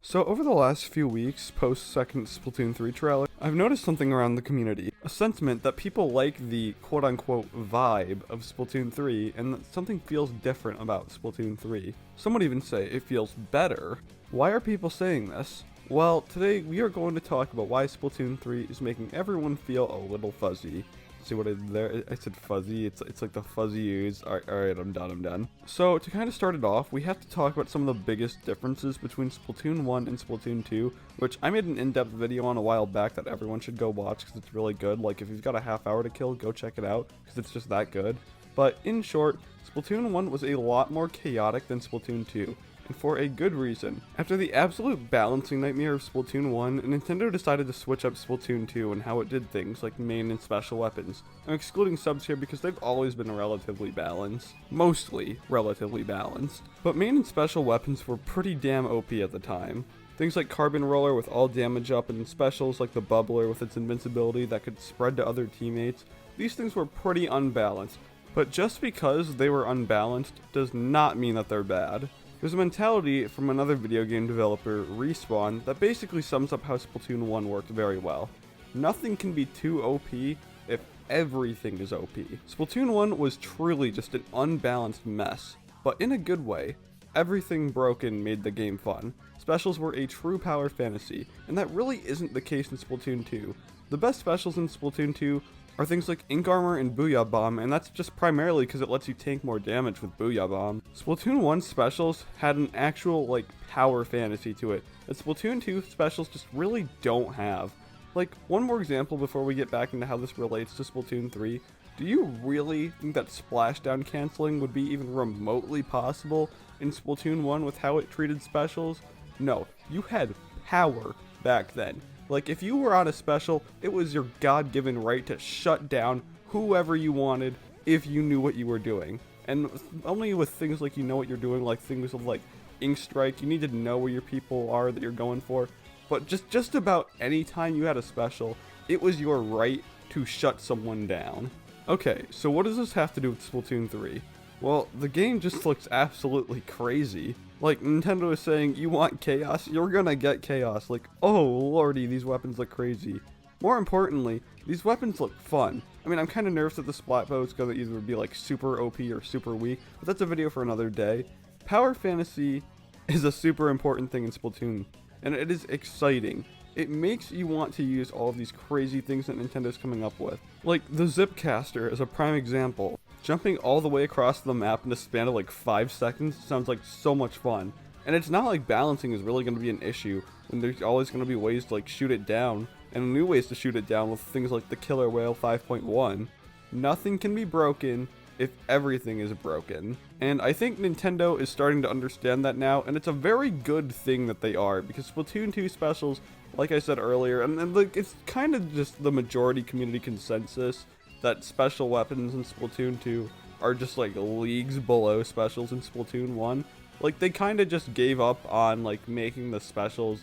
So over the last few weeks, post second Splatoon 3 trailer, I've noticed something around the community. A sentiment that people like the quote-unquote vibe of Splatoon 3 and that something feels different about Splatoon 3. Some would even say it feels better. Why are people saying this? Well, today we are going to talk about why Splatoon 3 is making everyone feel a little fuzzy. See what I did there? I said fuzzy. It's like the fuzzy ooze. Alright, I'm done. So to kind of start it off, we have to talk about some of the biggest differences between Splatoon 1 and Splatoon 2, which I made an in-depth video on a while back that everyone should go watch because it's really good. Like, if you've got a half hour to kill, go check it out because it's just that good. But in short, Splatoon 1 was a lot more chaotic than Splatoon 2. And for a good reason. After the absolute balancing nightmare of Splatoon 1, Nintendo decided to switch up Splatoon 2 and how it did things like main and special weapons. I'm excluding subs here because they've always been relatively balanced. Mostly relatively balanced. But main and special weapons were pretty damn OP at the time. Things like Carbon Roller with all damage up and specials like the Bubbler with its invincibility that could spread to other teammates. These things were pretty unbalanced. But just because they were unbalanced does not mean that they're bad. There's a mentality from another video game developer, Respawn, that basically sums up how Splatoon 1 worked very well. Nothing can be too OP if everything is OP. Splatoon 1 was truly just an unbalanced mess, but in a good way. Everything broken made the game fun. Specials were a true power fantasy, and that really isn't the case in Splatoon 2. The best specials in Splatoon 2 are things like Ink Armor and Booyah Bomb, and that's just primarily because it lets you tank more damage with Booyah Bomb. Splatoon 1 specials had an actual, power fantasy to it, that Splatoon 2 specials just really don't have. Like, one more example before we get back into how this relates to Splatoon 3. Do you really think that splashdown canceling would be even remotely possible in Splatoon 1 with how it treated specials? No, you had power back then. Like, if you were on a special, it was your God-given right to shut down whoever you wanted if you knew what you were doing. And only with things like you know what you're doing, like things like Ink Strike, you need to know where your people are that you're going for. But just about any time you had a special, it was your right to shut someone down. Okay, so what does this have to do with Splatoon 3? Well, the game just looks absolutely crazy. Like, Nintendo is saying, you want chaos? You're gonna get chaos. Like, oh lordy, these weapons look crazy. More importantly, these weapons look fun. I mean, I'm kind of nervous that the splat bow is gonna either be super OP or super weak, but that's a video for another day. Power fantasy is a super important thing in Splatoon, and it is exciting. It makes you want to use all of these crazy things that Nintendo's coming up with. Like, the Zipcaster is a prime example. Jumping all the way across the map in a span of 5 seconds sounds like so much fun. And it's not like balancing is really going to be an issue when there's always going to be ways to shoot it down, and new ways to shoot it down with things like the Killer Whale 5.1. Nothing can be broken if everything is broken. And I think Nintendo is starting to understand that now, and it's a very good thing that they are, because Splatoon 2 specials, like I said earlier, and it's kind of just the majority community consensus that special weapons in Splatoon 2 are just leagues below specials in Splatoon 1. Like, they kind of just gave up on making the specials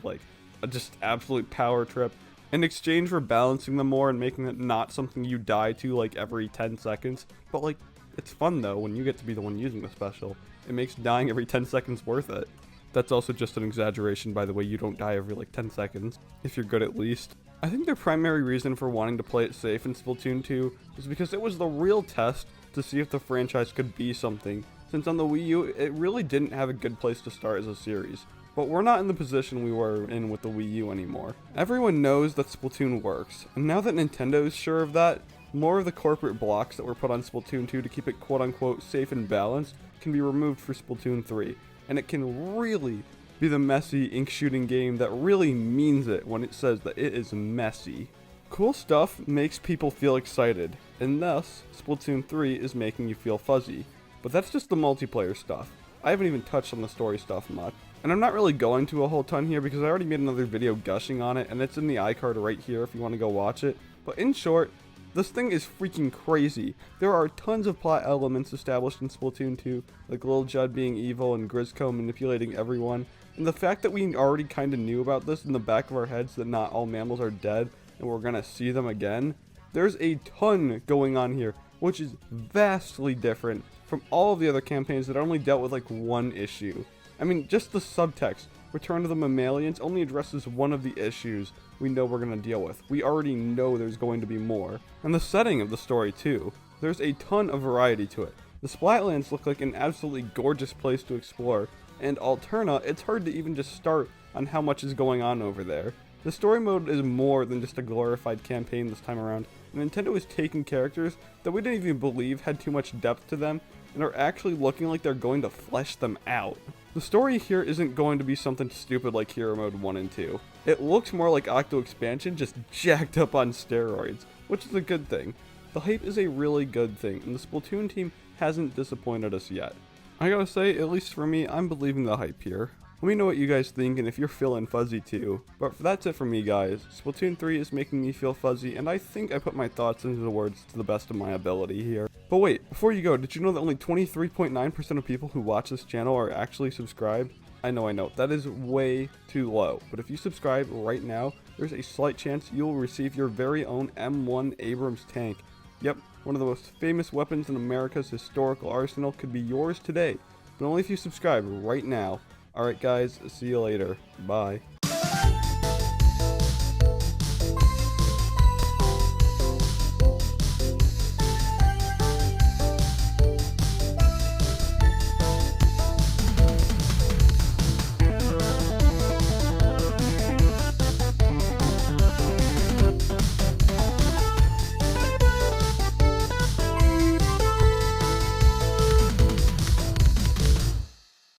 a just absolute power trip in exchange for balancing them more and making it not something you die to every 10 seconds. But it's fun though when you get to be the one using the special. It makes dying every 10 seconds worth it. That's also just an exaggeration, by the way. You don't die every 10 seconds, if you're good at least. I think their primary reason for wanting to play it safe in Splatoon 2 is because it was the real test to see if the franchise could be something, since on the Wii U, it really didn't have a good place to start as a series. But we're not in the position we were in with the Wii U anymore. Everyone knows that Splatoon works, and now that Nintendo is sure of that, more of the corporate blocks that were put on Splatoon 2 to keep it quote-unquote safe and balanced can be removed for Splatoon 3, and it can really be the messy ink shooting game that really means it when it says that it is messy. Cool stuff makes people feel excited, and thus, Splatoon 3 is making you feel fuzzy. But that's just the multiplayer stuff. I haven't even touched on the story stuff much. And I'm not really going to a whole ton here because I already made another video gushing on it, and it's in the iCard right here if you want to go watch it. But in short, this thing is freaking crazy. There are tons of plot elements established in Splatoon 2, like Lil Judd being evil and Grisco manipulating everyone. And the fact that we already kinda knew about this in the back of our heads, that not all mammals are dead and we're gonna see them again. There's a ton going on here, which is vastly different from all of the other campaigns that only dealt with one issue. I mean, just the subtext Return of the Mammalians only addresses one of the issues we know we're going to deal with. We already know there's going to be more. And the setting of the story too. There's a ton of variety to it. The Splatlands look like an absolutely gorgeous place to explore, and Alterna, it's hard to even just start on how much is going on over there. The story mode is more than just a glorified campaign this time around. Nintendo is taking characters that we didn't even believe had too much depth to them, and are actually looking like they're going to flesh them out. The story here isn't going to be something stupid like Hero Mode 1 and 2. It looks more like Octo Expansion, just jacked up on steroids, which is a good thing. The hype is a really good thing, and the Splatoon team hasn't disappointed us yet. I gotta say, at least for me, I'm believing the hype here. Let me know what you guys think and if you're feeling fuzzy too. But that's it for me, guys. Splatoon 3 is making me feel fuzzy, and I think I put my thoughts into the words to the best of my ability here. But wait, before you go, did you know that only 23.9% of people who watch this channel are actually subscribed? I know, that is way too low. But if you subscribe right now, there's a slight chance you'll receive your very own M1 Abrams tank. Yep, one of the most famous weapons in America's historical arsenal could be yours today, but only if you subscribe right now. Alright guys, see you later. Bye.